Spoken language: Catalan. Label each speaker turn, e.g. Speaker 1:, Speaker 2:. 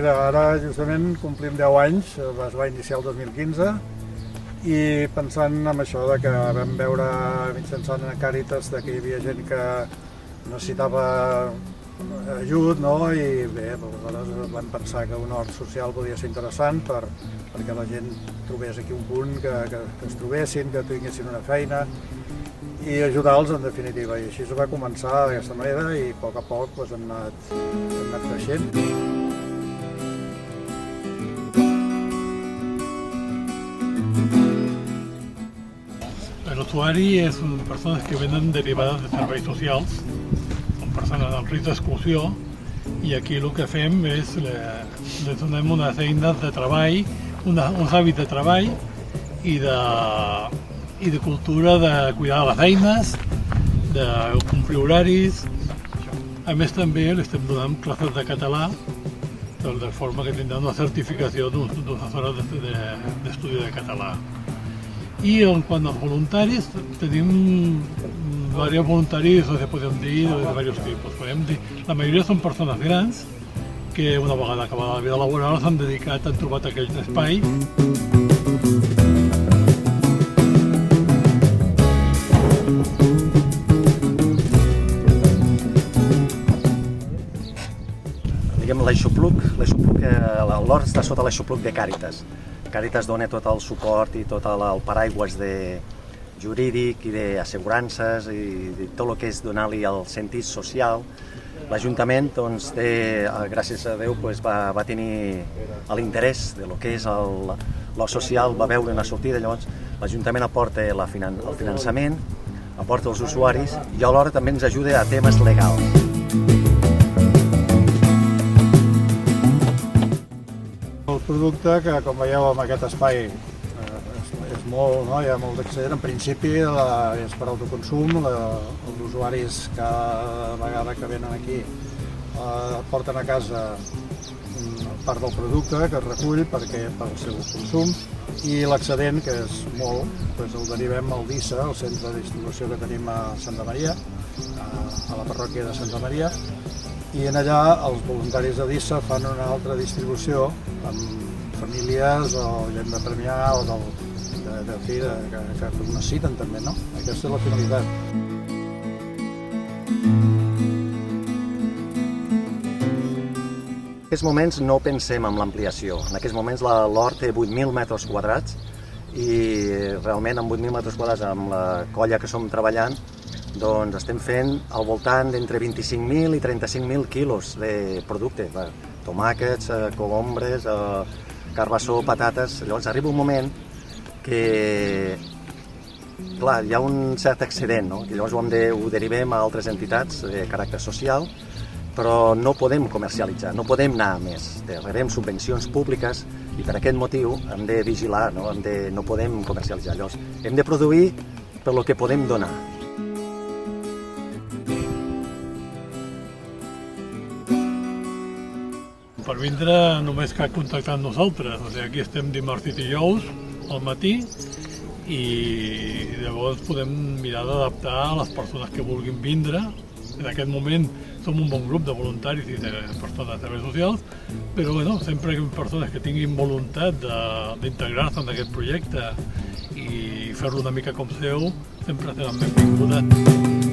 Speaker 1: mira, ara justament complim 10 anys, es va iniciar el 2015, i pensant en això de que vam veure mitjançant a Càritas que hi havia gent que necessitava ajut, no? I bé, aleshores vam pensar que un hort social podia ser interessant perquè la gent trobés aquí un punt que es trobessin, que tinguessin una feina i ajudar-los en definitiva. I així es va començar d'aquesta manera i a poc doncs, hem anat creixent.
Speaker 2: El usuari són persones que venen derivades de serveis socials, són persones amb risc d'exclusió, i aquí el que fem és les donem unes eines de treball, uns hàbits de treball i de cultura de cuidar de les eines, de complir horaris. A més també li estem donant classes de català, de forma que tindran una certificació d'unes hores d'estudi de català. I en quant als voluntaris, tenim diversos voluntaris, podem dir, de diversos tipus. Podem dir, la majoria són persones grans que una vegada acabada la vida laboral s'han dedicat, han trobat aquell espai.
Speaker 3: L'aixopluc, l'hort està sota l'aixopluc de Càritas. Càritas dona tot el suport i tot el paraigües jurídic i d'assegurances i tot el que és donar-li el sentit social. L'Ajuntament, doncs, gràcies a Déu, va tenir l'interès de lo que és lo social, va veure una sortida. Llavors, l'Ajuntament aporta el finançament, aporta els usuaris i alhora també ens ajuda a temes legals.
Speaker 1: El producte, que com veieu en aquest espai és molt, no? Hi ha molt d'accés. En principi és per autoconsum, els usuaris cada vegada que venen aquí porten a casa part del producte que es recull pel seu consum, i l'excedent, que és molt, doncs el derivem al DISA, al centre de distribució que tenim a Santa Maria, a la parròquia de Santa Maria, i en allà els voluntaris de DISA fan una altra distribució amb famílies o gent de Premià o que ho necessiten també, no? Aquesta és la finalitat.
Speaker 3: En aquests moments no pensem en l'ampliació. En aquests moments l'hort té 8.000 metres quadrats i realment amb 8.000 metres quadrats, amb la colla que som treballant, doncs estem fent al voltant d'entre 25.000 i 35.000 quilos de producte, tomàquets, cogombres, carbassó, patates. Llavors arriba un moment que, clar, hi ha un cert excedent, no? Que llavors ho derivem a altres entitats de caràcter social, però no podem comercialitzar, no podem anar a més. Rebem subvencions públiques i per aquest motiu hem de vigilar, no podem comercialitzar. Llavors hem de produir per el que podem donar.
Speaker 2: Per vindre només cal contactar amb nosaltres. Aquí estem dimarts i dijous al matí i llavors podem mirar d'adaptar a les persones que vulguin vindre. En aquest moment som un bon grup de voluntaris i de persones de serveis socials, però sempre que hi ha persones que tinguin voluntat d'integrar-se en aquest projecte i fer-lo una mica com seu, sempre seran benvingudes.